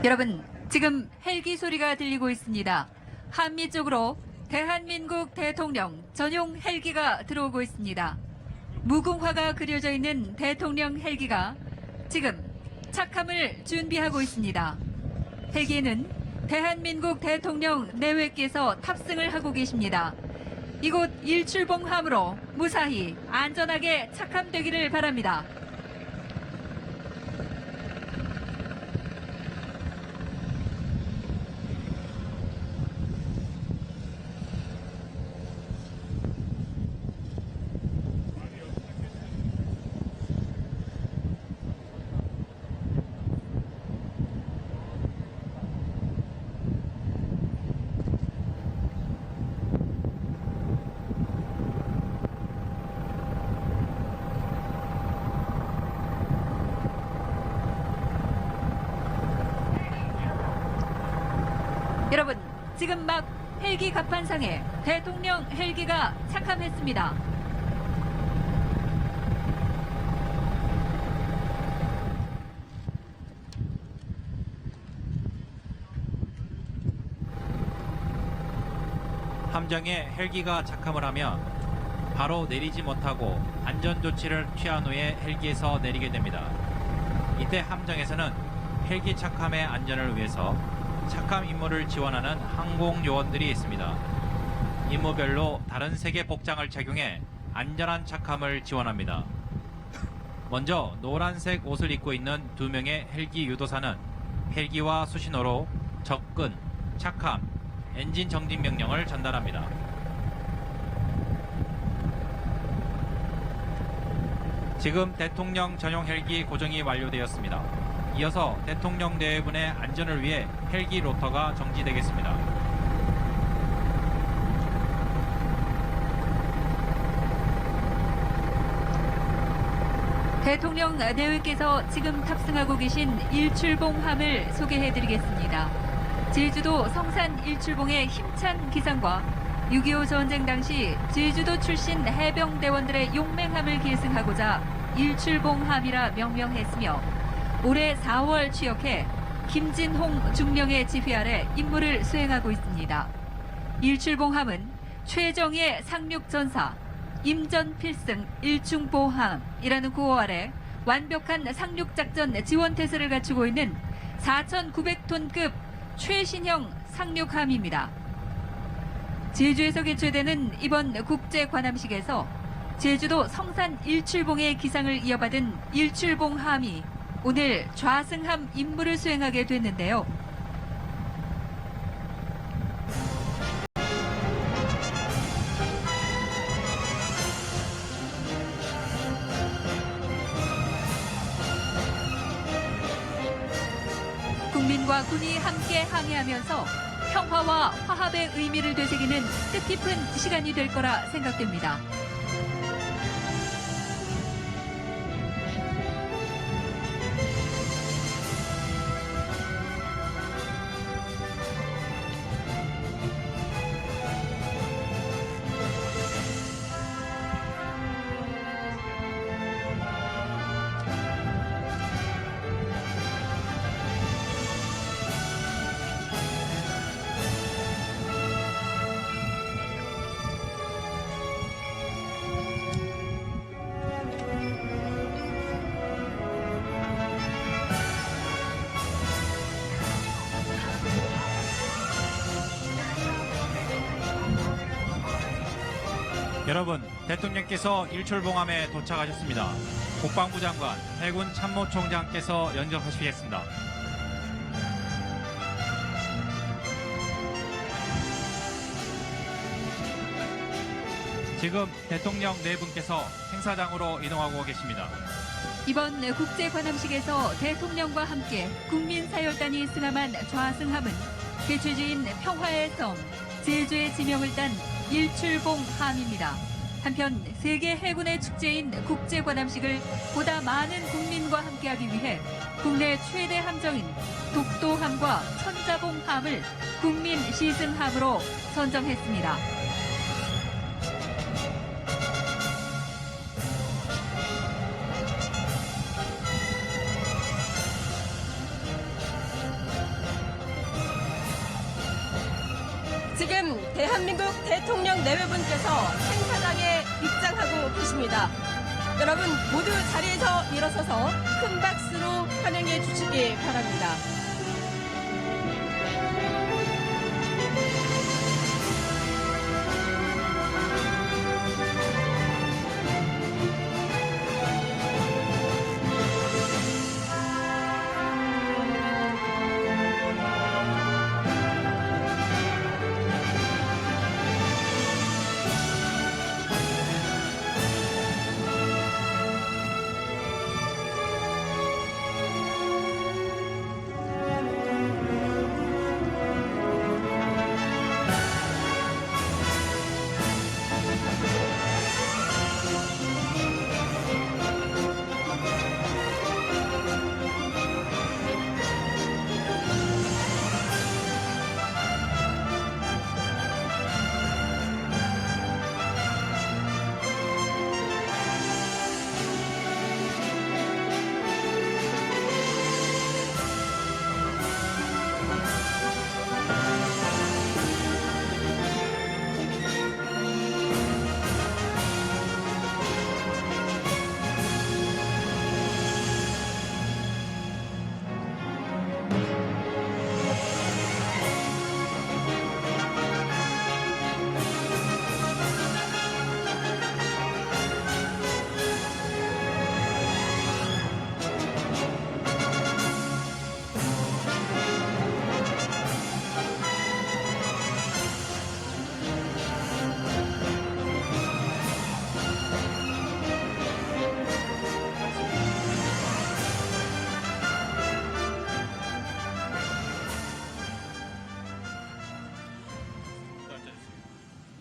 여러분, 지금 헬기 소리가 들리고 있습니다. 한미 쪽으로 대한민국 대통령 전용 헬기가 들어오고 있습니다. 무궁화가 그려져 있는 대통령 헬기가 지금 착함을 준비하고 있습니다. 헬기에는 대한민국 대통령 내외께서 탑승을 하고 계십니다. 이곳 일출봉함으로 무사히 안전하게 착함되기를 바랍니다. 여러분, 지금 막 헬기 갑판상에 대통령 헬기가 착함했습니다. 함정에 헬기가 착함을 하면 바로 내리지 못하고 안전조치를 취한 후에 헬기에서 내리게 됩니다. 이때 함정에서는 헬기 착함의 안전을 위해서 착함 임무를 지원하는 항공요원들이 있습니다. 임무별로 다른 색의 복장을 착용해 안전한 착함을 지원합니다. 먼저 노란색 옷을 입고 있는 2명의 헬기 유도사는 헬기와 수신호로 접근, 착함, 엔진 정지 명령을 전달합니다. 지금 대통령 전용 헬기 고정이 완료되었습니다. 이어서 대통령 내외분의 안전을 위해 헬기 로터가 정지되겠습니다. 대통령 내외께서 지금 탑승하고 계신 일출봉함을 소개해드리겠습니다. 제주도 성산 일출봉의 힘찬 기상과 6.25 전쟁 당시 제주도 출신 해병대원들의 용맹함을 계승하고자 일출봉함이라 명명했으며 올해 4월 취역해 김진홍 중령의 지휘 아래 임무를 수행하고 있습니다. 일출봉함은 최정예 상륙전사, 임전필승 일중보함이라는 구호 아래 완벽한 상륙작전 지원태세를 갖추고 있는 4,900톤급 최신형 상륙함입니다. 제주에서 개최되는 이번 국제관함식에서 제주도 성산 일출봉의 기상을 이어받은 일출봉함이 오늘 좌승함 임무를 수행하게 됐는데요. 국민과 군이 함께 항해하면서 평화와 화합의 의미를 되새기는 뜻깊은 시간이 될 거라 생각됩니다. 여러분, 대통령께서 일출봉함에 도착하셨습니다. 국방부 장관, 해군 참모총장께서 연접하시겠습니다. 지금 대통령 네 분께서 행사장으로 이동하고 계십니다. 이번 국제관함식에서 대통령과 함께 국민사열단이 승함한 좌승함은 개최지인 평화의 섬, 제주의 지명을 딴 일출봉함입니다. 한편 세계 해군의 축제인 국제관함식을 보다 많은 국민과 함께하기 위해 국내 최대 함정인 독도함과 천자봉함을 국민 시승함으로 선정했습니다. 지금 대한민국 대통령 내외분께서 행사장에 입장하고 계십니다. 여러분 모두 자리에서 일어서서 큰 박수로 환영해 주시기 바랍니다.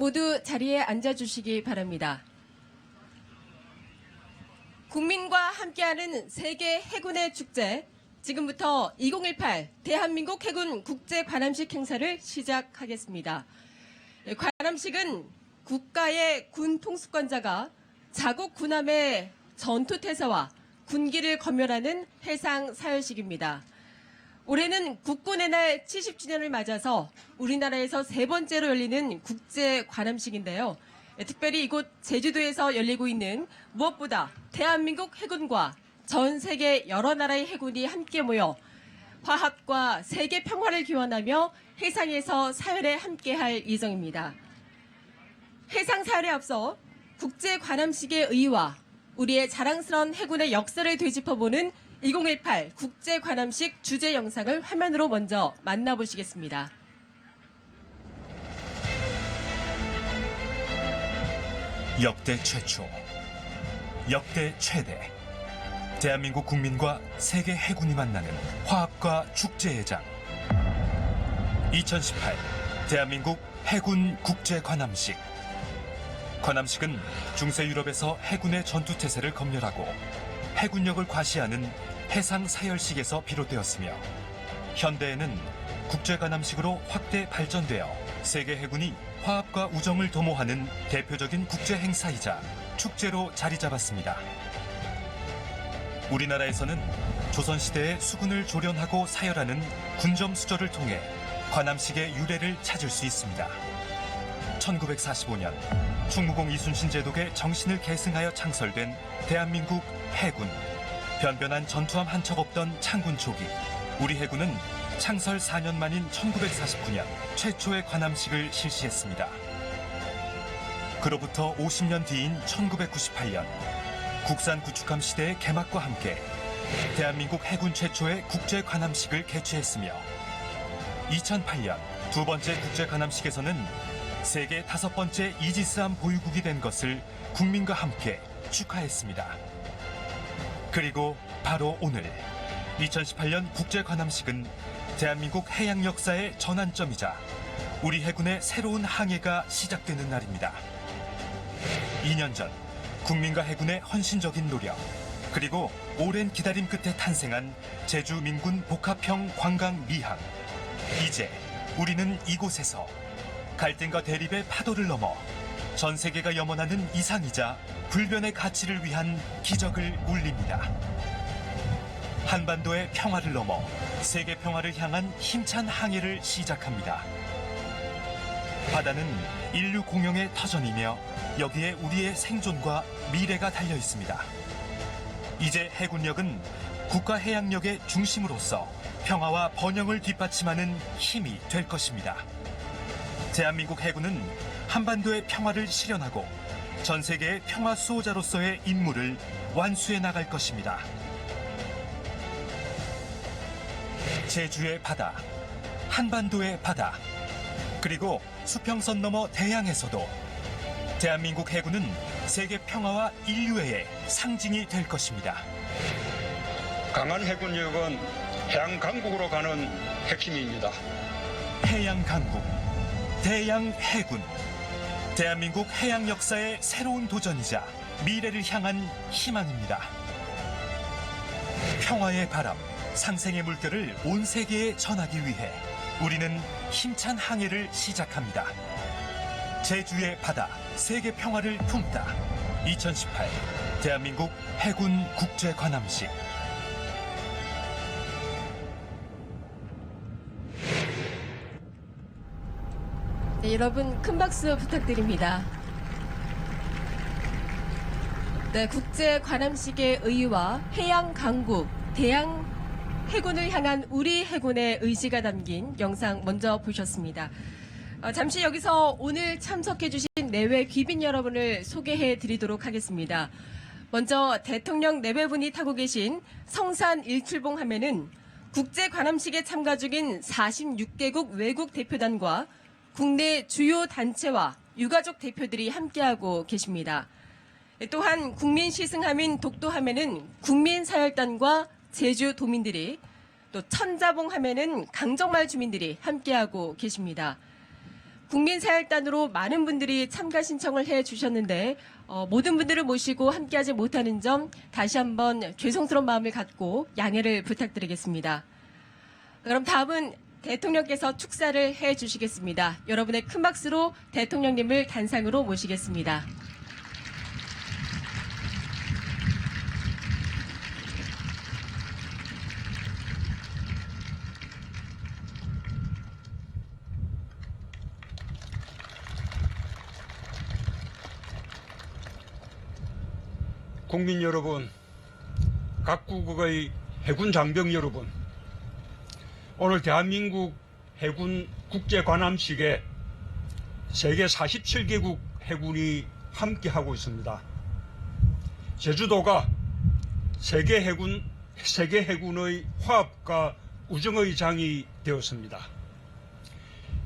모두 자리에 앉아주시기 바랍니다. 국민과 함께하는 세계 해군의 축제, 지금부터 2018 대한민국 해군 국제 관함식 행사를 시작하겠습니다. 관함식은 국가의 군 통수권자가 자국 군함의 전투태세와 군기를 검열하는 해상 사열식입니다. 올해는 국군의 날 70주년을 맞아서 우리나라에서 세 번째로 열리는 국제 관함식인데요. 특별히 이곳 제주도에서 열리고 있는 무엇보다 대한민국 해군과 전 세계 여러 나라의 해군이 함께 모여 화합과 세계 평화를 기원하며 해상에서 사열에 함께할 예정입니다. 해상 사열에 앞서 국제 관함식의 의의와 우리의 자랑스러운 해군의 역사를 되짚어보는 2018 국제 관함식 주제 영상을 화면으로 먼저 만나보시겠습니다. 역대 최초, 역대 최대, 대한민국 국민과 세계 해군이 만나는 화합과 축제의 장. 2018 대한민국 해군 국제 관함식. 관함식은 중세 유럽에서 해군의 전투태세를 검열하고 해군력을 과시하는 해상 사열식에서 비롯되었으며 현대에는 국제 관함식으로 확대 발전되어 세계 해군이 화합과 우정을 도모하는 대표적인 국제 행사이자 축제로 자리 잡았습니다. 우리나라에서는 조선시대의 수군을 조련하고 사열하는 군점 수조를 통해 관함식의 유래를 찾을 수 있습니다. 1945년 충무공 이순신 제독의 정신을 계승하여 창설된 대한민국 해군. 변변한 전투함 한 척 없던 창군 초기, 우리 해군은 창설 4년 만인 1949년 최초의 관함식을 실시했습니다. 그로부터 50년 뒤인 1998년 국산 구축함 시대의 개막과 함께 대한민국 해군 최초의 국제 관함식을 개최했으며 2008년 두 번째 국제 관함식에서는 세계 5번째 이지스함 보유국이 된 것을 국민과 함께 축하했습니다. 그리고 바로 오늘 2018년 국제 관함식은 대한민국 해양 역사의 전환점이자 우리 해군의 새로운 항해가 시작되는 날입니다. 2년 전 국민과 해군의 헌신적인 노력, 그리고 오랜 기다림 끝에 탄생한 제주 민군 복합형 관광 미항. 이제 우리는 이곳에서 갈등과 대립의 파도를 넘어 전 세계가 염원하는 이상이자 불변의 가치를 위한 기적을 울립니다. 한반도의 평화를 넘어 세계 평화를 향한 힘찬 항해를 시작합니다. 바다는 인류 공용의 터전이며 여기에 우리의 생존과 미래가 달려 있습니다. 이제 해군력은 국가 해양력의 중심으로서 평화와 번영을 뒷받침하는 힘이 될 것입니다. 대한민국 해군은 한반도의 평화를 실현하고 전 세계의 평화 수호자로서의 임무를 완수해 나갈 것입니다. 제주의 바다, 한반도의 바다, 그리고 수평선 너머 대양에서도 대한민국 해군은 세계 평화와 인류애의 상징이 될 것입니다. 강한 해군력은 해양 강국으로 가는 핵심입니다. 해양 강국, 대양 해군. 대한민국 해양 역사의 새로운 도전이자 미래를 향한 희망입니다. 평화의 바람, 상생의 물결을 온 세계에 전하기 위해 우리는 힘찬 항해를 시작합니다. 제주의 바다, 세계 평화를 품다. 2018 대한민국 해군 국제 관함식. 네, 여러분 큰 박수 부탁드립니다. 네, 국제 관함식의 의의와 해양 강국, 대양 해군을 향한 우리 해군의 의지가 담긴 영상 먼저 보셨습니다. 잠시 여기서 오늘 참석해주신 내외 귀빈 여러분을 소개해 드리도록 하겠습니다. 먼저 대통령 내외분이 타고 계신 성산 일출봉 함에는 국제 관함식에 참가 중인 46개국 외국 대표단과 국내 주요 단체와 유가족 대표들이 함께하고 계십니다. 또한 국민 시승함인 독도함에는 국민사열단과 제주 도민들이, 또 천자봉함에는 강정마을 주민들이 함께하고 계십니다. 국민사열단으로 많은 분들이 참가 신청을 해주셨는데 모든 분들을 모시고 함께하지 못하는 점 다시 한번 죄송스러운 마음을 갖고 양해를 부탁드리겠습니다. 그럼 다음은 대통령께서 축사를 해주시겠습니다. 여러분의 큰 박수로 대통령님을 단상으로 모시겠습니다. 국민 여러분, 각국의 해군 장병 여러분, 오늘 대한민국 해군 국제관함식에 세계 47개국 해군이 함께하고 있습니다. 제주도가 세계 해군의 화합과 우정의 장이 되었습니다.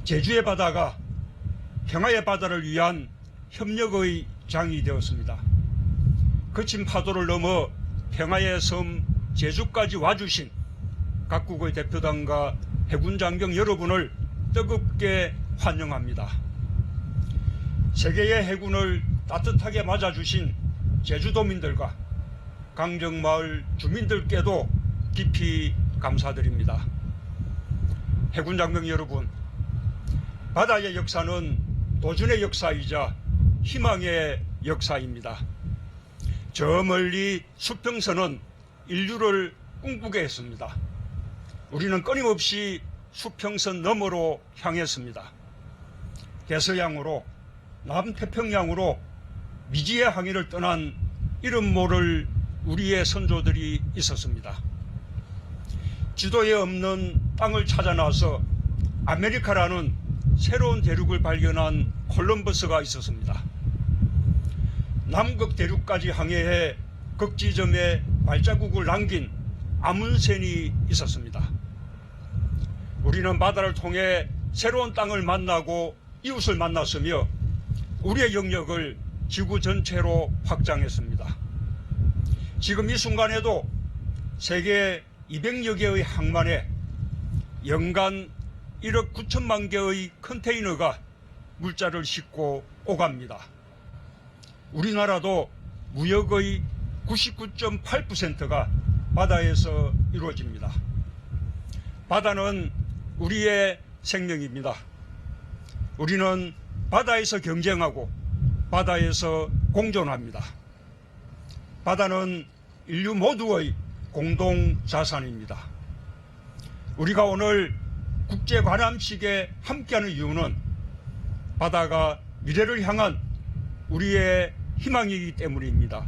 제주의 바다가 평화의 바다를 위한 협력의 장이 되었습니다. 거친 파도를 넘어 평화의 섬 제주까지 와주신 각국의 대표단과 해군 장병 여러분을 뜨겁게 환영합니다. 세계의 해군을 따뜻하게 맞아주신 제주도민들과 강정마을 주민들께도 깊이 감사드립니다. 해군 장병 여러분, 바다의 역사는 도전의 역사이자 희망의 역사입니다. 저 멀리 수평선은 인류를 꿈꾸게 했습니다. 우리는 끊임없이 수평선 너머로 향했습니다. 대서양으로, 남태평양으로 미지의 항해를 떠난 이름 모를 우리의 선조들이 있었습니다. 지도에 없는 땅을 찾아 나서 아메리카라는 새로운 대륙을 발견한 콜럼버스가 있었습니다. 남극 대륙까지 항해해 극지점에 발자국을 남긴 아문센이 있었습니다. 우리는 바다를 통해 새로운 땅을 만나고 이웃을 만났으며 우리의 영역을 지구 전체로 확장했습니다. 지금 이 순간에도 세계 200여 개의 항만에 연간 1억 9천만 개의 컨테이너가 물자를 싣고 오갑니다. 우리나라도 무역의 99.8%가 바다에서 이루어집니다. 바다는 우리의 생명입니다. 우리는 바다에서 경쟁하고 바다에서 공존합니다. 바다는 인류 모두의 공동 자산입니다. 우리가 오늘 국제관함식에 함께하는 이유는 바다가 미래를 향한 우리의 희망이기 때문입니다.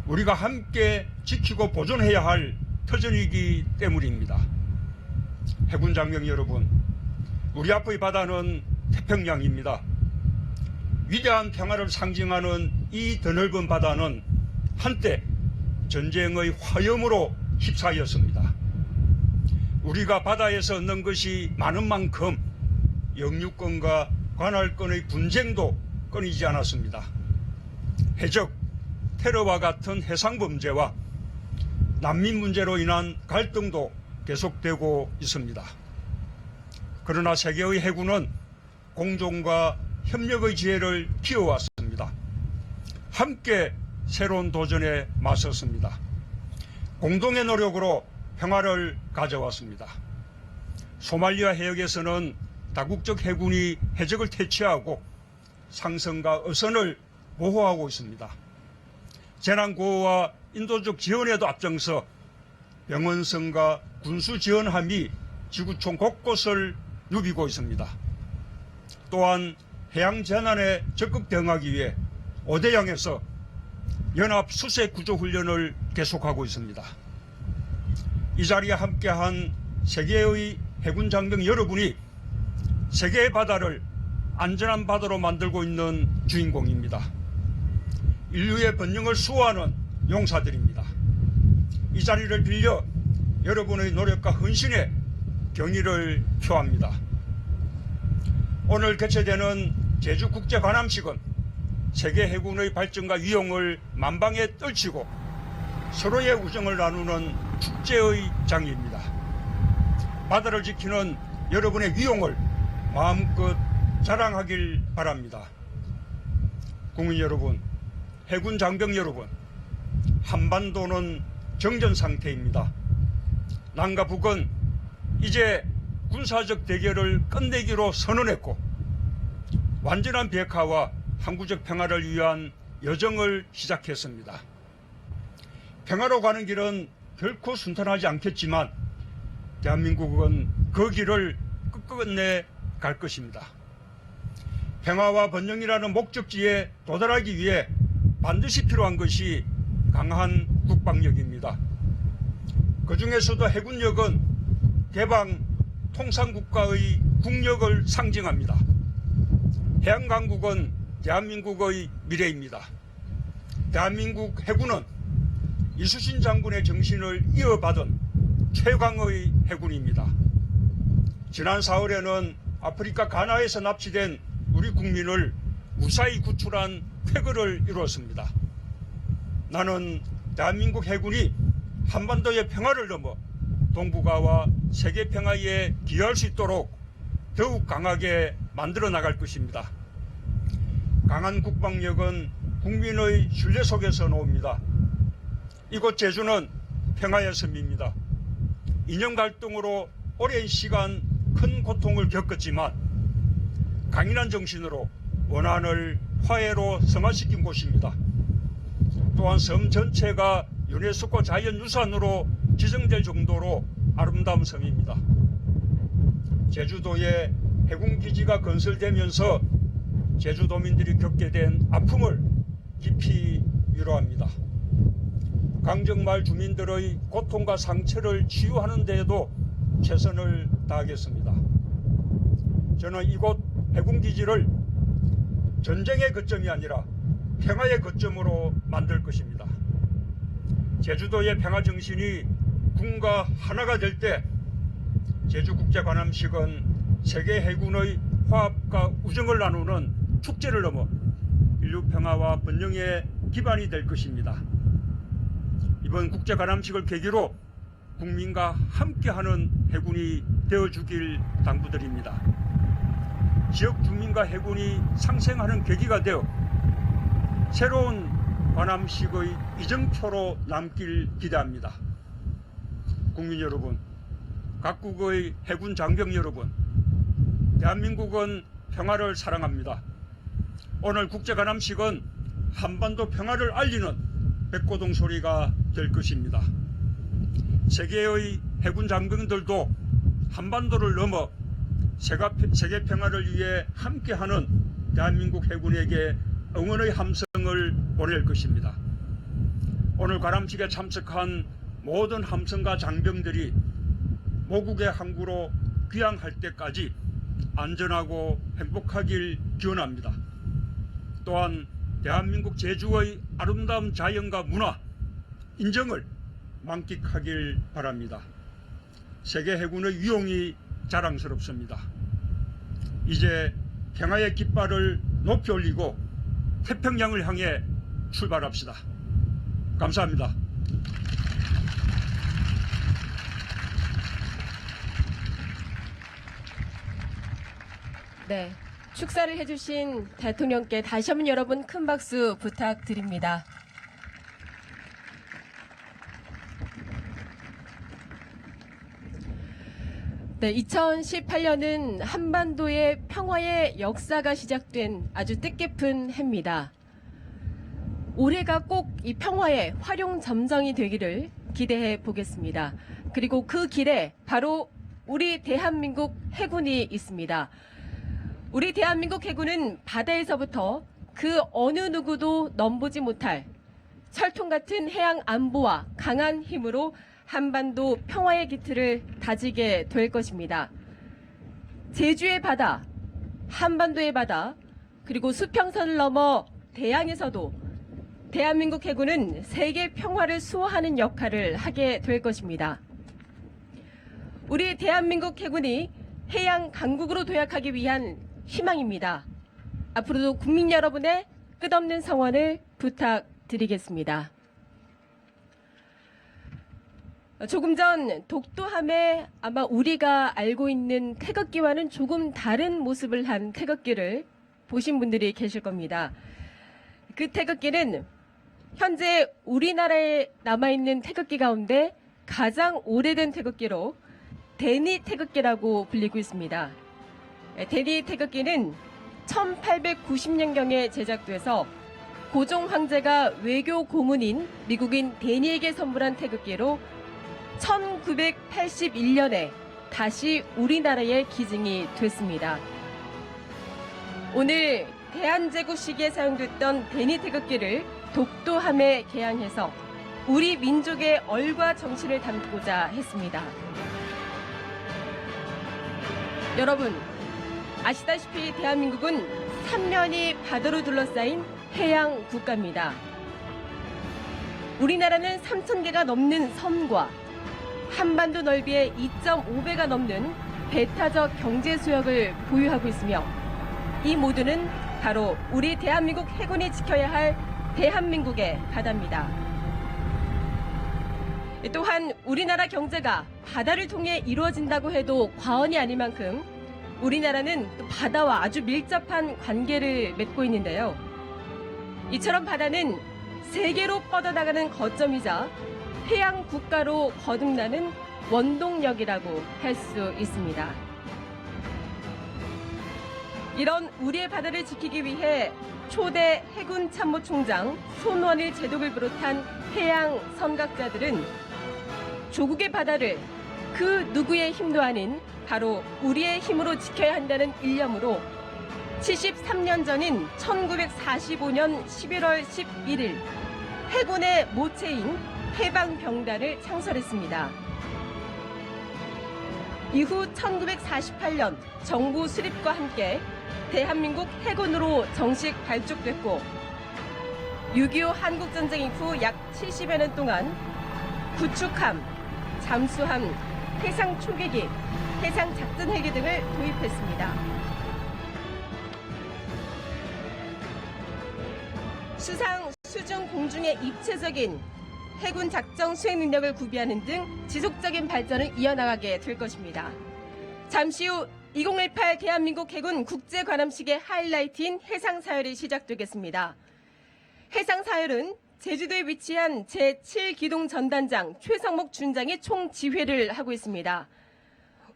우리가 함께 지키고 보존해야 할 터전이기 때문입니다. 해군 장병 여러분, 우리 앞의 바다는 태평양입니다. 위대한 평화를 상징하는 이 드넓은 바다는 한때 전쟁의 화염으로 휩싸였습니다. 우리가 바다에서 얻는 것이 많은 만큼 영유권과 관할권의 분쟁도 끊이지 않았습니다. 해적, 테러와 같은 해상범죄와 난민 문제로 인한 갈등도 계속되고 있습니다. 그러나 세계의 해군은 공존과 협력의 지혜를 키워왔습니다. 함께 새로운 도전에 맞섰습니다. 공동의 노력으로 평화를 가져왔습니다. 소말리아 해역에서는 다국적 해군이 해적을 퇴치하고 상선과 어선을 보호하고 있습니다. 재난구호와 인도적 지원에도 앞장서 병원선과 군수지원함이 지구촌 곳곳을 누비고 있습니다. 또한 해양재난에 적극 대응하기 위해 오대양에서 연합 수색구조훈련을 계속하고 있습니다. 이 자리에 함께한 세계의 해군 장병 여러분이 세계의 바다를 안전한 바다로 만들고 있는 주인공입니다. 인류의 번영을 수호하는 용사들입니다. 이 자리를 빌려 여러분의 노력과 헌신에 경의를 표합니다. 오늘 개최되는 제주국제관함식은 세계 해군의 발전과 위용을 만방에 떨치고 서로의 우정을 나누는 축제의 장입니다. 바다를 지키는 여러분의 위용을 마음껏 자랑하길 바랍니다. 국민 여러분, 해군 장병 여러분, 한반도는 정전 상태입니다. 남과 북은 이제 군사적 대결을 끝내기로 선언했고 완전한 비핵화와 항구적 평화를 위한 여정을 시작했습니다. 평화로 가는 길은 결코 순탄하지 않겠지만 대한민국은 그 길을 끝끝내 갈 것입니다. 평화와 번영이라는 목적지에 도달하기 위해 반드시 필요한 것이 강한 국방력입니다. 그 중에서도 해군력은 개방 통상국가의 국력을 상징합니다. 해양강국은 대한민국의 미래입니다. 대한민국 해군은 이수신 장군의 정신을 이어받은 최강의 해군입니다. 지난 4월에는 아프리카 가나에서 납치된 우리 국민을 무사히 구출한 쾌거를 이루었습니다. 나는 대한민국 해군이 한반도의 평화를 넘어 동북아와 세계 평화에 기여할 수 있도록 더욱 강하게 만들어 나갈 것입니다. 강한 국방력은 국민의 신뢰 속에서 나옵니다. 이곳 제주는 평화의 섬입니다. 이념 갈등으로 오랜 시간 큰 고통을 겪었지만 강인한 정신으로 원한을 화해로 성화시킨 곳입니다. 또한 섬 전체가 유네스코 자연유산으로 지정될 정도로 아름다운 섬입니다. 제주도에 해군기지가 건설되면서 제주도민들이 겪게 된 아픔을 깊이 위로합니다. 강정마을 주민들의 고통과 상처를 치유하는 데에도 최선을 다하겠습니다. 저는 이곳 해군기지를 전쟁의 거점이 아니라 평화의 거점으로 만들 것입니다. 제주도의 평화정신이 군과 하나가 될 때 제주국제관함식은 세계 해군의 화합과 우정을 나누는 축제를 넘어 인류 평화와 번영의 기반이 될 것입니다. 이번 국제관함식을 계기로 국민과 함께하는 해군이 되어주길 당부드립니다. 지역 주민과 해군이 상생하는 계기가 되어 새로운 관함식의 이정표로 남길 기대합니다. 국민 여러분, 각국의 해군 장병 여러분, 대한민국은 평화를 사랑합니다. 오늘 국제관함식은 한반도 평화를 알리는 백고동 소리가 될 것입니다. 세계의 해군 장병들도 한반도를 넘어 세계 평화를 위해 함께하는 대한민국 해군에게 응원의 함성을 보낼 것입니다. 오늘 관함식에 참석한 모든 함성과 장병들이 모국의 항구로 귀향할 때까지 안전하고 행복하길 기원합니다. 또한 대한민국 제주의 아름다운 자연과 문화, 인정을 만끽하길 바랍니다. 세계 해군의 위용이 자랑스럽습니다. 이제 평화의 깃발을 높이 올리고 태평양을 향해 출발합시다. 감사합니다. 네, 축사를 해주신 대통령께 다시 한번 여러분 큰 박수 부탁드립니다. 네, 2018년은 한반도의 평화의 역사가 시작된 아주 뜻깊은 해입니다. 올해가 꼭 이 평화의 활용점정이 되기를 기대해 보겠습니다. 그리고 그 길에 바로 우리 대한민국 해군이 있습니다. 우리 대한민국 해군은 바다에서부터 그 어느 누구도 넘보지 못할 철통 같은 해양 안보와 강한 힘으로 한반도 평화의 기틀을 다지게 될 것입니다. 제주의 바다, 한반도의 바다, 그리고 수평선을 넘어 대양에서도 대한민국 해군은 세계 평화를 수호하는 역할을 하게 될 것입니다. 우리 대한민국 해군이 해양 강국으로 도약하기 위한 희망입니다. 앞으로도 국민 여러분의 끝없는 성원을 부탁드리겠습니다. 조금 전 독도함에 아마 우리가 알고 있는 태극기와는 조금 다른 모습을 한 태극기를 보신 분들이 계실 겁니다. 그 태극기는 현재 우리나라에 남아있는 태극기 가운데 가장 오래된 태극기로 대니 태극기라고 불리고 있습니다. 대니 태극기는 1890년경에 제작돼서 고종 황제가 외교 고문인 미국인 데니에게 선물한 태극기로 1981년에 다시 우리나라에 기증이 됐습니다. 오늘 대한제국 시기에 사용됐던 데니 태극기를 독도함에 개항해서 우리 민족의 얼과 정신을 담고자 했습니다. 여러분, 아시다시피 대한민국은 삼면이 바다로 둘러싸인 해양 국가입니다. 우리나라는 3,000개가 넘는 섬과 한반도 넓이의 2.5배가 넘는 배타적 경제 수역을 보유하고 있으며 이 모두는 바로 우리 대한민국 해군이 지켜야 할 대한민국의 바다입니다. 또한 우리나라 경제가 바다를 통해 이루어진다고 해도 과언이 아닐 만큼 우리나라는 또 바다와 아주 밀접한 관계를 맺고 있는데요. 이처럼 바다는 세계로 뻗어나가는 거점이자 해양 국가로 거듭나는 원동력이라고 할 수 있습니다. 이런 우리의 바다를 지키기 위해 초대 해군 참모총장 손원일 제독을 비롯한 해양 선각자들은 조국의 바다를 그 누구의 힘도 아닌 바로 우리의 힘으로 지켜야 한다는 일념으로 73년 전인 1945년 11월 11일 해군의 모체인 해방병단을 창설했습니다. 이후 1948년 정부 수립과 함께 대한민국 해군으로 정식 발족됐고 6.25 한국전쟁 이후 약 70여 년 동안 구축함, 잠수함, 해상 초계기, 해상 작전 헬기 등을 도입했습니다. 수상, 수중, 공중의 입체적인 해군 작전 수행 능력을 구비하는 등 지속적인 발전을 이어나가게 될 것입니다. 잠시 후 2018 대한민국 해군 국제관함식의 하이라이트인 해상사열이 시작되겠습니다. 해상사열은 제주도에 위치한 제7기동 전단장 최성목 준장이 총지휘를 하고 있습니다.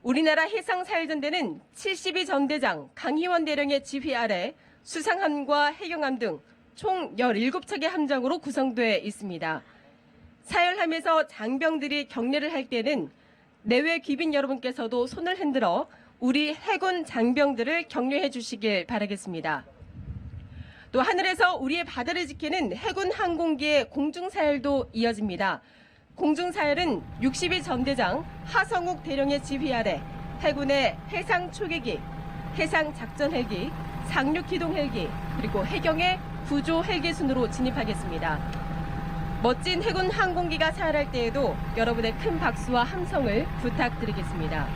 우리나라 해상사열전대는 72전대장 강희원 대령의 지휘 아래 수상함과 해경함 등 총 17척의 함정으로 구성되어 있습니다. 사열함에서 장병들이 격려를 할 때는 내외 귀빈 여러분께서도 손을 흔들어 우리 해군 장병들을 격려해 주시길 바라겠습니다. 또 하늘에서 우리의 바다를 지키는 해군 항공기의 공중사열도 이어집니다. 공중사열은 62 전대장 하성욱 대령의 지휘 아래 해군의 해상 초계기, 해상 작전 헬기, 상륙 기동 헬기, 그리고 해경의 구조 헬기 순으로 진입하겠습니다. 멋진 해군 항공기가 사열할 때에도 여러분의 큰 박수와 함성을 부탁드리겠습니다.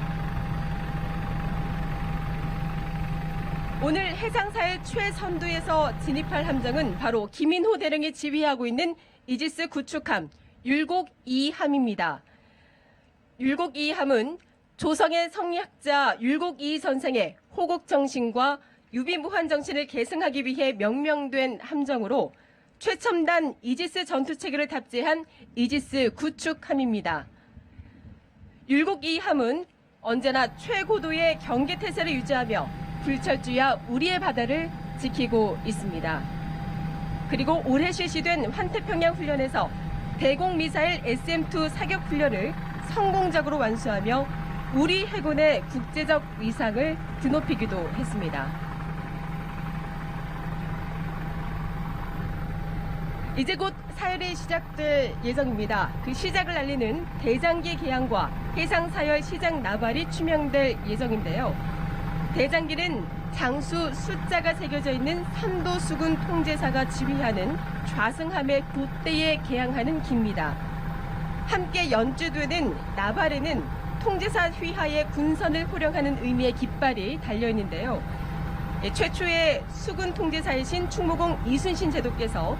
오늘 해상사의 최선두에서 진입할 함정은 바로 김인호 대령이 지휘하고 있는 이지스 구축함 율곡 2함입니다. 율곡 2함은 조성의 성리학자 율곡 2 선생의 호국 정신과 유비무한 정신을 계승하기 위해 명명된 함정으로 최첨단 이지스 전투체계를 탑재한 이지스 구축함입니다. 율곡 2함은 언제나 최고도의 경계태세를 유지하며 불철주야 우리의 바다를 지키고 있습니다. 그리고 올해 실시된 환태평양 훈련에서 대공미사일 SM-2 사격 훈련을 성공적으로 완수하며 우리 해군의 국제적 위상을 드높이기도 했습니다. 이제 곧 사열이 시작될 예정입니다. 그 시작을 알리는 대장기 개항과 해상사열 시작 나발이 추명될 예정인데요. 대장기는 장수 숫자가 새겨져 있는 삼도수군 통제사가 지휘하는 좌승함의 돛대에 개항하는 기입니다. 함께 연주되는 나발에는 통제사 휘하의 군선을 호령하는 의미의 깃발이 달려있는데요. 최초의 수군 통제사이신 충무공 이순신 제도께서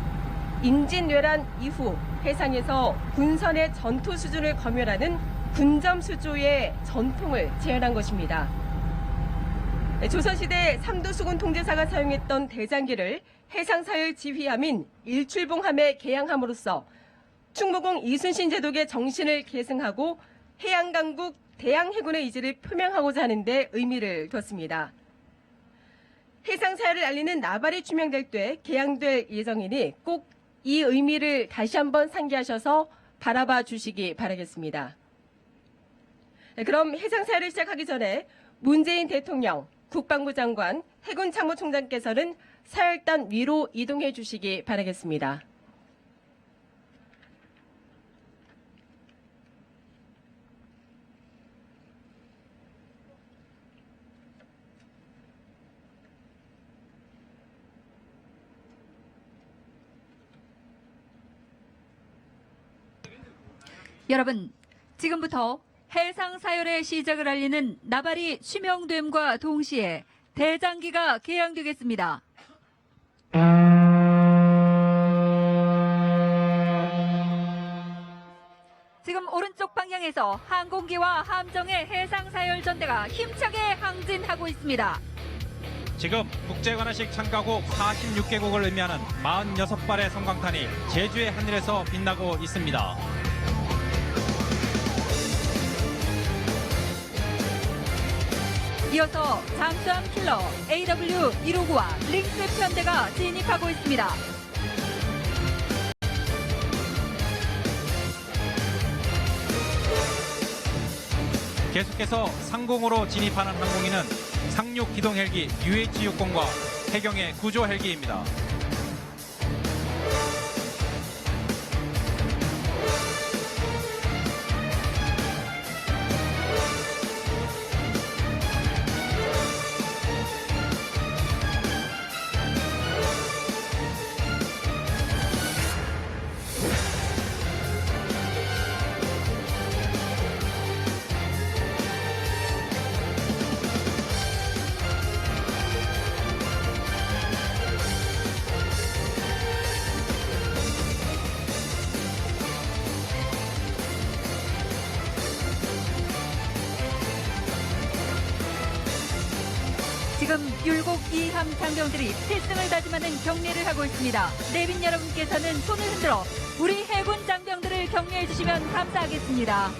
임진왜란 이후 해상에서 군선의 전투 수준을 검열하는 군점수조의 전통을 재현한 것입니다. 조선시대 삼도수군 통제사가 사용했던 대장기를 해상사열 지휘함인 일출봉함에 개항함으로써 충무공 이순신 제독의 정신을 계승하고 해양강국 대양해군의 의지를 표명하고자 하는 데 의미를 뒀습니다. 해상사열을 알리는 나발이 추명될 때 개항될 예정이니 꼭 이 의미를 다시 한번 상기하셔서 바라봐 주시기 바라겠습니다. 그럼 해상사열을 시작하기 전에 문재인 대통령, 국방부 장관, 해군 참모총장께서는 사열단 위로 이동해 주시기 바라겠습니다. 여러분, 지금부터 해상사열의 시작을 알리는 나발이 추명됨과 동시에 대장기가 개항되겠습니다. 지금 오른쪽 방향에서 항공기와 함정의 해상사열 전대가 힘차게 항진하고 있습니다. 지금 국제관함식 참가국 46개국을 의미하는 46발의 섬광탄이 제주의 하늘에서 빛나고 있습니다. 이어서 잠수함 킬러 AW159와 링스 편대가 진입하고 있습니다. 계속해서 상공으로 진입하는 항공기는 상륙 기동 헬기 UH-60과 해경의 구조 헬기입니다. 지금 율곡 2함 장병들이 필승을 다짐하는 격리를 하고 있습니다. 내빈 여러분께서는 손을 흔들어 우리 해군 장병들을 격려해 주시면 감사하겠습니다.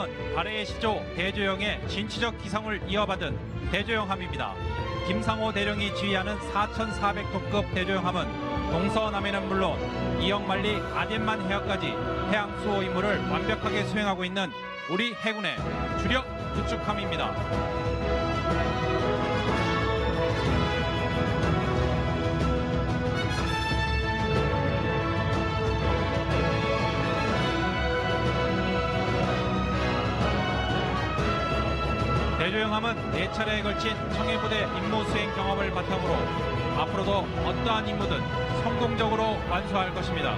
대조영함은 발해의 시조 대조영의 진취적 기성을 이어받은 대조영함입니다. 김상호 대령이 지휘하는 4,400톤급 대조영함은 동서남해는 물론 이역만리 아덴만 해역까지 해양 수호 임무를 완벽하게 수행하고 있는 우리 해군의 주력 구축함입니다. 대조영함은 4차례에 걸친 청해부대 임무 수행 경험을 바탕으로 앞으로도 어떠한 임무든 성공적으로 완수할 것입니다.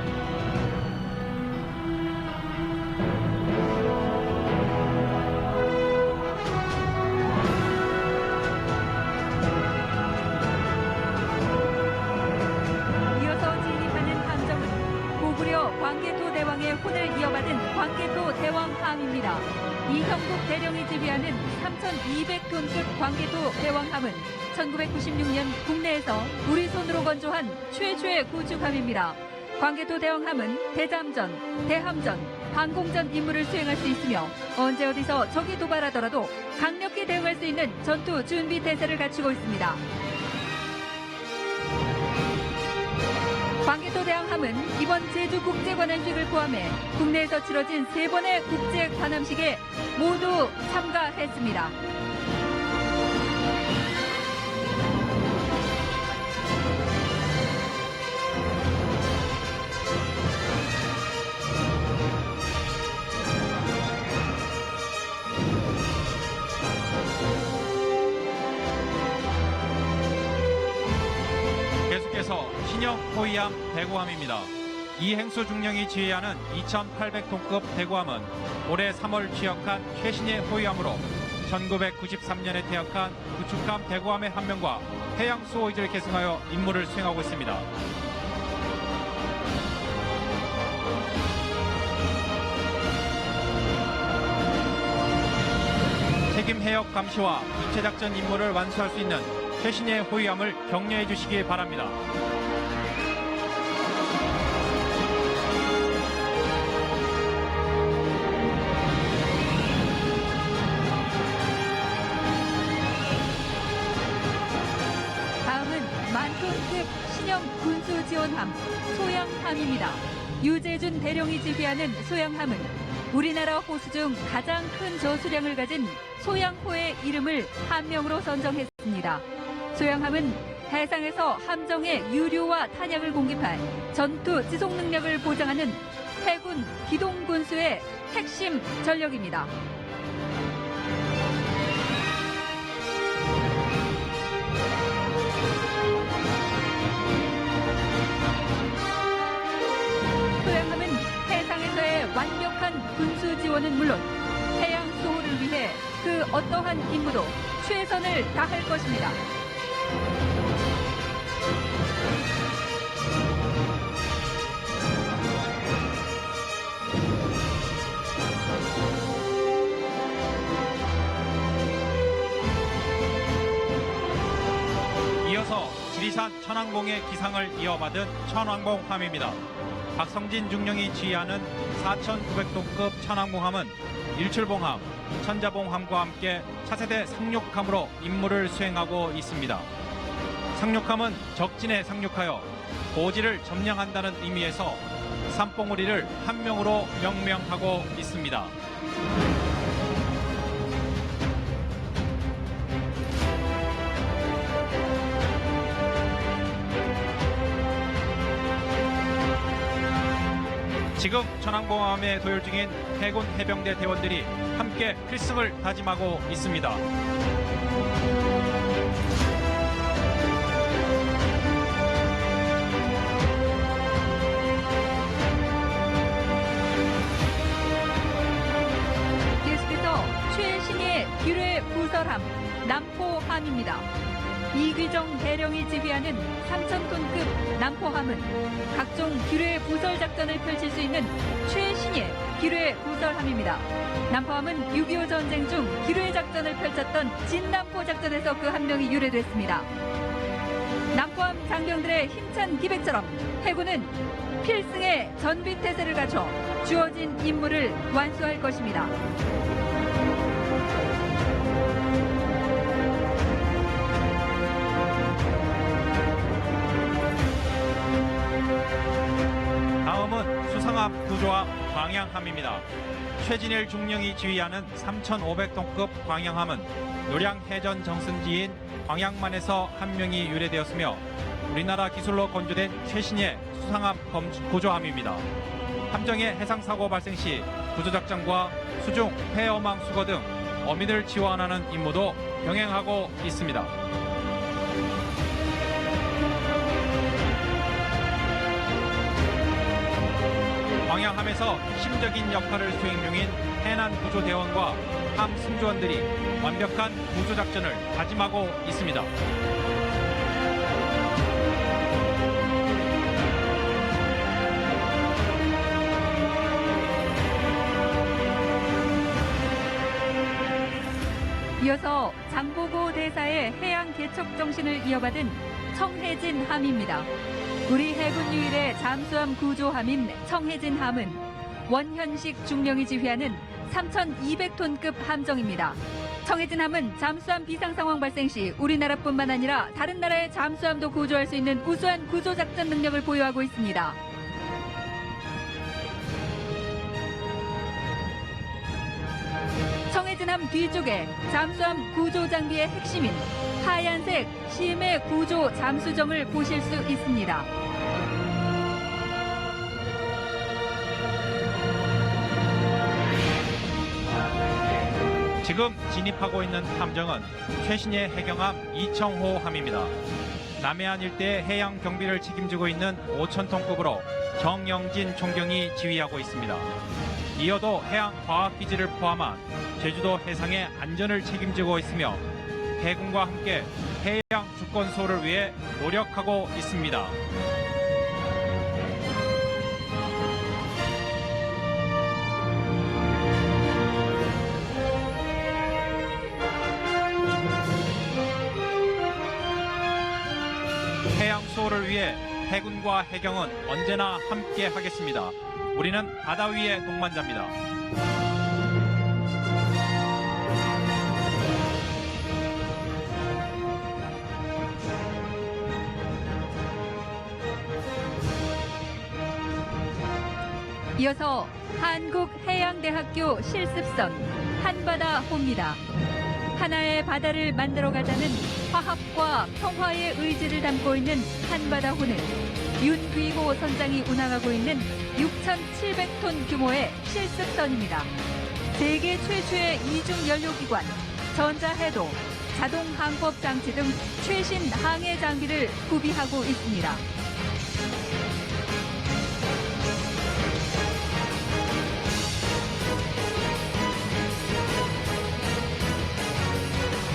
이어서 진입하는 함정은 고구려 광개토 대왕의 혼을 이어받은 광개토 대왕함입니다. 이형국 대령이 지휘하는 3,200톤급 광개토 대왕함은 1996년 국내에서 우리 손으로 건조한 최초의 구축함입니다. 광개토 대왕함은 대잠전, 대함전, 방공전 임무를 수행할 수 있으며 언제 어디서 적이 도발하더라도 강력히 대응할 수 있는 전투 준비 태세를 갖추고 있습니다. 광개토 대왕함은 이번 제주국제관함식을 포함해 국내에서 치러진 3번의 국제관함식에 모두 참가했습니다. 계속해서 신형 호위함 대구함입니다. 이행수 중령이 지휘하는 2,800톤급 대구함은 올해 3월 취역한 최신의 호위함으로 1993년에 퇴역한 구축함 대구함의 한 명과 해양 수호의를 계승하여 임무를 수행하고 있습니다. 책임 해역 감시와 이체작전 임무를 완수할 수 있는 최신의 호위함을 격려해 주시기 바랍니다. 다음은 만톤급 신형 군수지원함 소양함입니다. 유재준 대령이 지휘하는 소양함은 우리나라 호수 중 가장 큰 저수량을 가진 소양호의 이름을 함명으로 선정했습니다. 소양함은 해상에서 함정의 유류와 탄약을 공급할 전투 지속 능력을 보장하는 해군 기동군수의 핵심 전력입니다. 소양함은 해상에서의 완벽한 군수 지원은 물론 해양 수호를 위해 그 어떠한 임무도 최선을 다할 것입니다. 이어서 지리산 천왕봉의 기상을 이어받은 천왕봉함입니다. 박성진 중령이 지휘하는 4,900톤급 천왕봉함은 일출봉함, 천자봉함과 함께 차세대 상륙함으로 임무를 수행하고 있습니다. 상륙함은 적진에 상륙하여 고지를 점령한다는 의미에서 삼봉우리를 한 명으로 명명하고 있습니다. 지금 천왕봉함에 도열 중인 해군 해병대 대원들이 함께 필승을 다짐하고 있습니다. 계속해서 최신의 기뢰 부설함 남포함입니다. 이귀정 대령이 지휘하는 3,000톤급 남포함은 각종 기뢰 부설 작전을 펼칠 수 있는 최신의 기뢰 부설함입니다. 남포함은 6.25 전쟁 중 기뢰 작전을 펼쳤던 진남포 작전에서 그 한 명이 유래됐습니다. 남포함 장병들의 힘찬 기백처럼 해군은 필승의 전비태세를 갖춰 주어진 임무를 완수할 것입니다. 구조함 광양함입니다. 최진일 중령이 지휘하는 3,500톤급 광양함은 노량 해전 정선지인 광양만에서 한 명이 유래되었으며 우리나라 기술로 건조된 최신의 수상함 구조함입니다. 함정의 해상사고 발생 시 구조작전과 수중, 폐어망 수거 등 어민을 지원하는 임무도 병행하고 있습니다. 광양함에서 핵심적인 역할을 수행 중인 해난구조대원과 함 승조원들이 완벽한 구조작전을 다짐하고 있습니다. 이어서 장보고 대사의 해양 개척 정신을 이어받은 청해진 함입니다. 우리 해군 유일의 잠수함 구조함인 청해진 함은 원현식 중령이 지휘하는 3,200톤급 함정입니다. 청해진 함은 잠수함 비상 상황 발생 시 우리나라뿐만 아니라 다른 나라의 잠수함도 구조할 수 있는 우수한 구조작전 능력을 보유하고 있습니다. 청해진함 뒤쪽에 잠수함 구조 장비의 핵심인 하얀색 심해 구조 잠수정을 보실 수 있습니다. 지금 진입하고 있는 함정은 최신의 해경함 이청호함입니다. 남해안 일대의 해양 경비를 책임지고 있는 5,000톤급으로 정영진 총경이 지휘하고 있습니다. 이어도 해양과학기지를 포함한 제주도 해상의 안전을 책임지고 있으며 해군과 함께 해양 주권 수호를 위해 노력하고 있습니다. 해양 수호를 위해 해군과 해경은 언제나 함께 하겠습니다. 우리는 바다 위의 동반자입니다. 이어서 한국해양대학교 실습선 한바다호입니다. 하나의 바다를 만들어가자는 화합과 평화의 의지를 담고 있는 한바다호는 윤귀호 선장이 운항하고 있는 6,700톤 규모의 실습선입니다. 세계 최초의 이중 연료기관, 전자해도, 자동 항법 장치 등 최신 항해 장비를 구비하고 있습니다.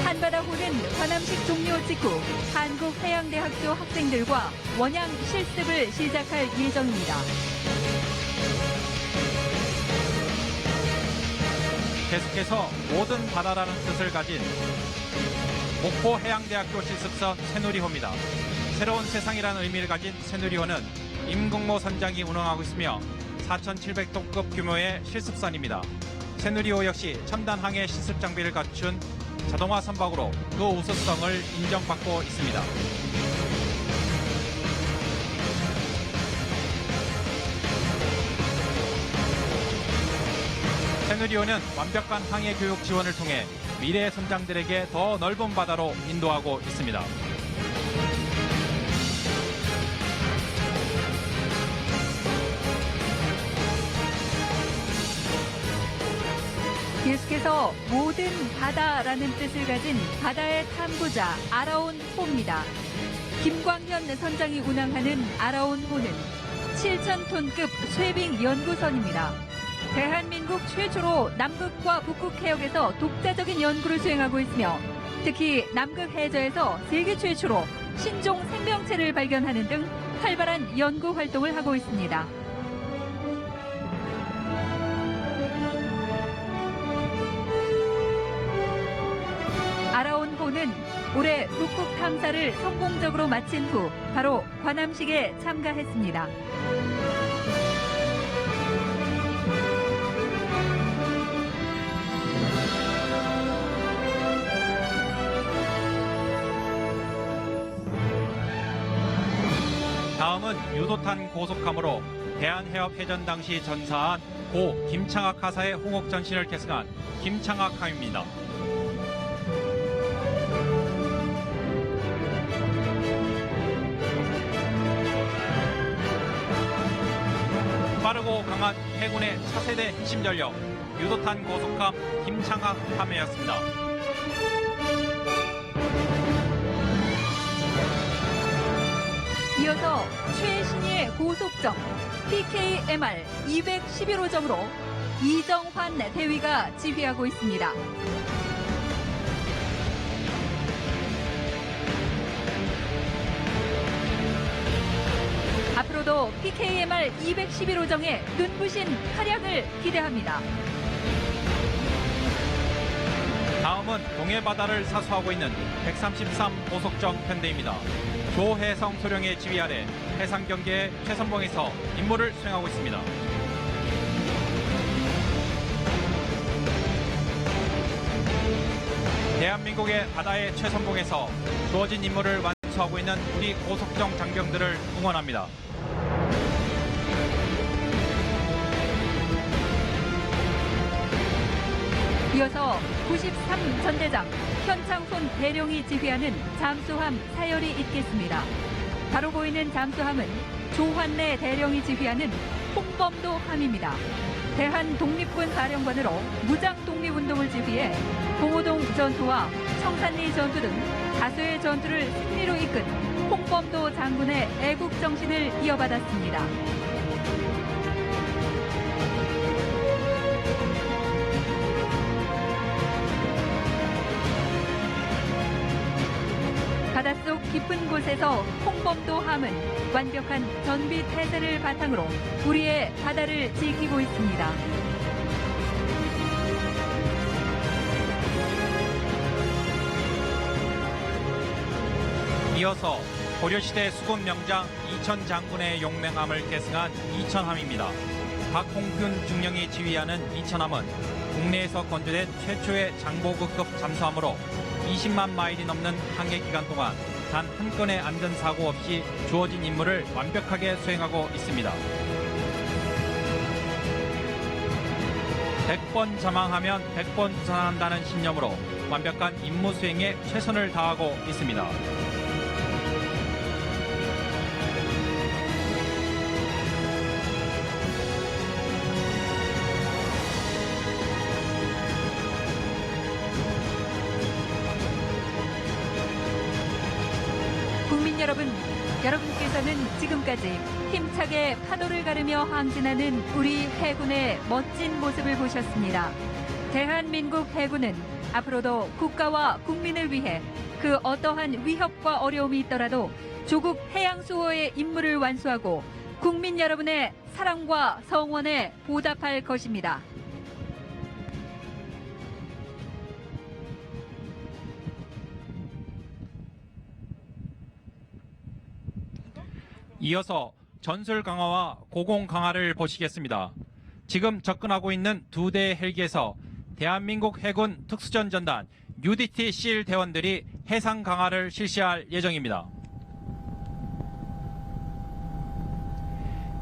한바다호는 관함식 종료 직후 한국해양대학교 학생들과 원양 실습을 시작할 예정입니다. 계속해서 모든 바다라는 뜻을 가진 목포해양대학교 실습선 새누리호입니다. 새로운 세상이라는 의미를 가진 새누리호는 임국모 선장이 운항하고 있으며 4,700톤급 규모의 실습선입니다. 새누리호 역시 첨단 항해 시습 장비를 갖춘 자동화 선박으로 그 우수성을 인정받고 있습니다. 새누리호는 완벽한 항해 교육 지원을 통해 미래 선장들에게 더 넓은 바다로 인도하고 있습니다. 계속해서 모든 바다라는 뜻을 가진 바다의 탐구자 아라온 호입니다. 김광현 선장이 운항하는 아라온 호는 7,000톤급 쇠빙 연구선입니다. 대한민국 최초로 남극과 북극 해역에서 독자적인 연구를 수행하고 있으며 특히 남극 해저에서 세계 최초로 신종 생명체를 발견하는 등 활발한 연구 활동을 하고 있습니다. 아라온호는 올해 북극 탐사를 성공적으로 마친 후 바로 관함식에 참가했습니다. 다음은 유도탄 고속함으로 대한해협해전 당시 전사한 고 김창학 하사의 홍옥 전신을 계승한 김창학함입니다. 빠르고 강한 해군의 차세대 핵심 전력 유도탄 고속함 김창학함이었습니다. 이어서 최신의 고속정 PKMR 211호정으로 이정환 대위가 지휘하고 있습니다. 앞으로도 PKMR 211호정의 눈부신 활약을 기대합니다. 다음은 동해바다를 사수하고 있는 133 고속정 편대입니다. 조혜성 소령의 지휘 아래 해상 경계의 최선봉에서 임무를 수행하고 있습니다. 대한민국의 바다의 최선봉에서 주어진 임무를 완수하고 있는 우리 고속정 장병들을 응원합니다. 이어서 93 전대장 현창손 대령이 지휘하는 잠수함 사열이 있겠습니다. 바로 보이는 잠수함은 조환래 대령이 지휘하는 홍범도 함입니다. 대한독립군 사령관으로 무장 독립운동을 지휘해 봉오동 전투와 청산리 전투 등 다수의 전투를 승리로 이끈 홍범도 장군의 애국 정신을 이어받았습니다. 바닷속 깊은 곳에서 홍범도 함은 완벽한 전비 태세를 바탕으로 우리의 바다를 지키고 있습니다. 이어서 고려시대 수군 명장 이천 장군의 용맹함을 계승한 이천함입니다. 박홍균 중령이 지휘하는 이천함은 국내에서 건조된 최초의 장보급급 잠수함으로 20만 마일이 넘는 항해 기간 동안 단 한 건의 안전사고 없이 주어진 임무를 완벽하게 수행하고 있습니다. 100번 자망하면 100번 부산한다는 신념으로 완벽한 임무 수행에 최선을 다하고 있습니다. 여러분께서는 지금까지 힘차게 파도를 가르며 항진하는 우리 해군의 멋진 모습을 보셨습니다. 대한민국 해군은 앞으로도 국가와 국민을 위해 그 어떠한 위협과 어려움이 있더라도 조국 해양 수호의 임무를 완수하고 국민 여러분의 사랑과 성원에 보답할 것입니다. 이어서 전술 강화와 고공 강화를 보시겠습니다. 지금 접근하고 있는 두 대의 헬기에서 대한민국 해군 특수전 전단 UDT 실 대원들이 해상 강화를 실시할 예정입니다.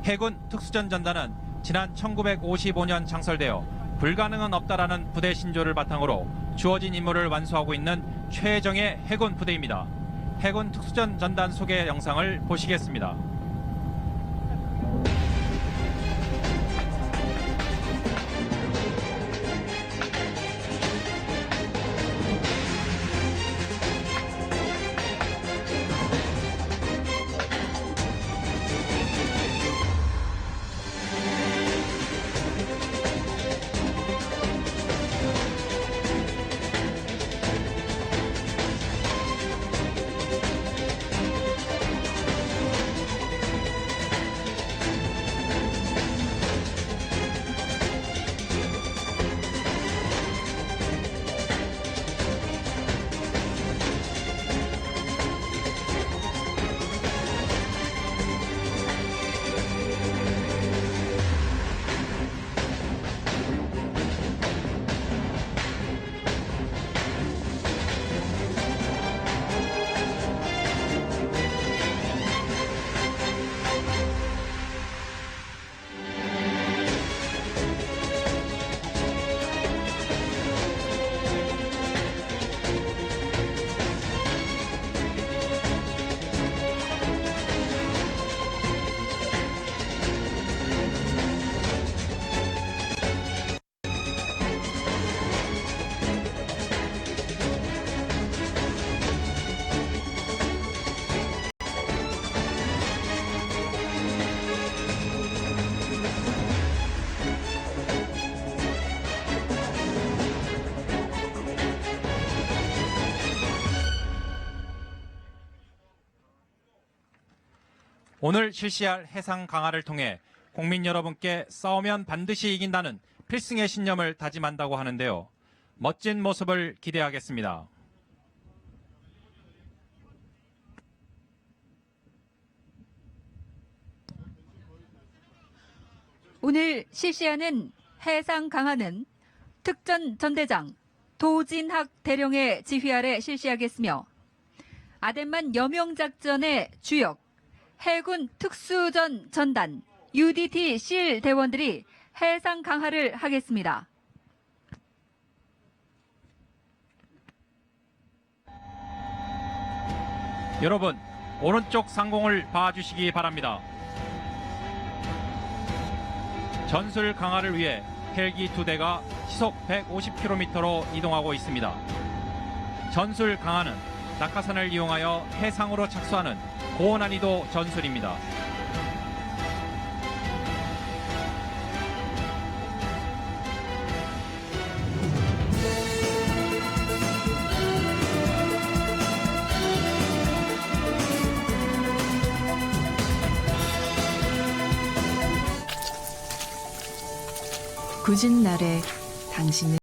해군 특수전 전단은 지난 1955년 창설되어 불가능은 없다라는 부대 신조를 바탕으로 주어진 임무를 완수하고 있는 최정예 해군 부대입니다. 해군 특수전 전단 소개 영상을 보시겠습니다. 오늘 실시할 해상 강화를 통해 국민 여러분께 싸우면 반드시 이긴다는 필승의 신념을 다짐한다고 하는데요. 멋진 모습을 기대하겠습니다. 오늘 실시하는 해상 강화는 특전 전대장 도진학 대령의 지휘 아래 실시하겠으며 아덴만 여명작전의 주역 해군 특수전 전단 UDT 실 대원들이 해상 강화를 하겠습니다. 여러분, 오른쪽 상공을 봐주시기 바랍니다. 전술 강화를 위해 헬기 2대가 시속 150km로 이동하고 있습니다. 전술 강화는 낙하산을 이용하여 해상으로 착수하는 고난이도 전술입니다. 굳은 날에 당신은